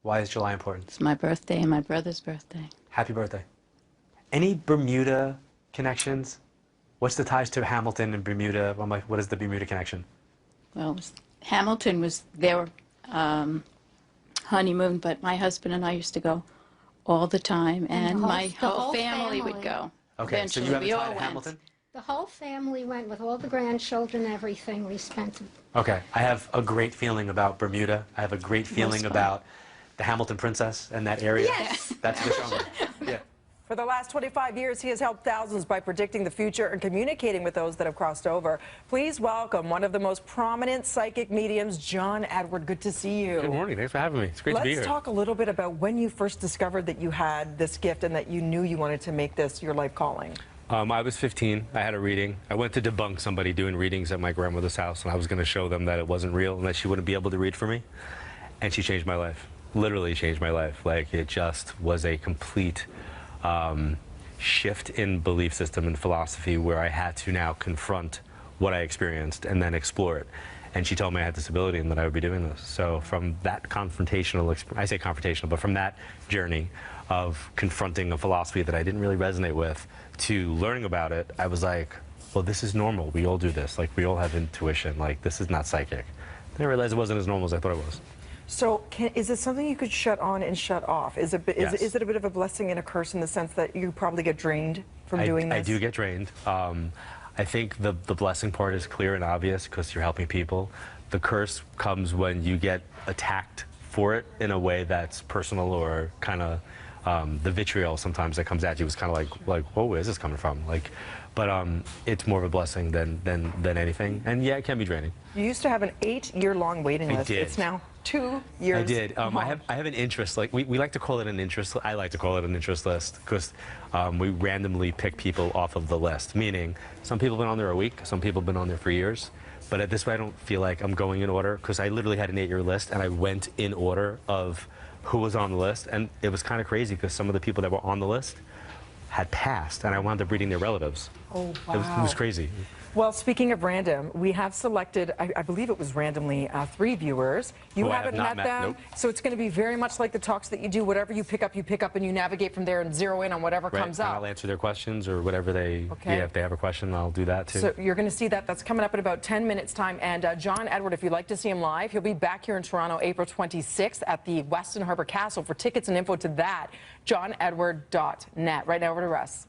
Why is July important? It's my birthday and my brother's birthday. Happy birthday. Any Bermuda connections? What's the ties to Hamilton and Bermuda? What is the Bermuda connection? Well, Hamilton was their honeymoon, but my husband and I used to go all the time, and my whole family would go. Okay, so you have a tie to Hamilton? The whole family went with all the grandchildren, everything. We spent. Okay, I have a great feeling about Bermuda. I have a great feeling about the Hamilton Princess and that area. Yes. That's the show. Yeah. For the last 25 years, he has helped thousands by predicting the future and communicating with those that have crossed over. Please welcome one of the most prominent psychic mediums, John Edward. Good to see you. Good morning. Thanks for having me. It's great to be here. Let's talk a little bit about when you first discovered that you had this gift and that you knew you wanted to make this your life calling. I was 15. I had a reading. I went to debunk somebody doing readings at my grandmother's house, and I was going to show them that it wasn't real and that she wouldn't be able to read for me. And she changed my life. Literally changed my life. Like, it just was a complete shift in belief system and philosophy where I had to now confront what I experienced and then explore it. And she told me I had this ability and that I would be doing this. So from that confrontational, I say confrontational, but from that journey of confronting a philosophy that I didn't really resonate with to learning about it, I was like, well, this is normal. We all do this. Like, we all have intuition. Like, this is not psychic. Then I realized it wasn't as normal as I thought it was. So is it something you could shut on and shut off? Is it a bit of a blessing and a curse in the sense that you probably get drained from doing this? I do get drained. I think the blessing part is clear and obvious because you're helping people. The curse comes when you get attacked for it in a way that's personal or kind of the vitriol sometimes that comes at you is kind of like, whoa, where's this coming from? Like, but it's more of a blessing than anything. And yeah, it can be draining. You used to have an 8-year-long waiting list. I did. It's now 2 years. I did. I have an interest. Like we like to call it an interest. I like to call it an interest list because we randomly pick people off of the list. Meaning, some people have been on there a week. Some people have been on there for years. But at this way, I don't feel like I'm going in order because I literally had an 8-year list and I went in order of who was on the list, and it was kind of crazy because some of the people that were on the list had passed, and I wound up reading their relatives. Oh, wow. It was crazy. Well, speaking of random, we have selected, I believe it was randomly, 3 viewers. You haven't met them, nope. So it's going to be very much like the talks that you do. Whatever you pick up, and you navigate from there and zero in on whatever comes up. I'll answer their questions or whatever they, yeah, if they have a question, I'll do that too. So you're going to see that. That's coming up in about 10 minutes' time. And John Edward, if you'd like to see him live, he'll be back here in Toronto April 26th at the Weston Harbour Castle. For tickets and info to that, johnedward.net. Right now, over to Russ.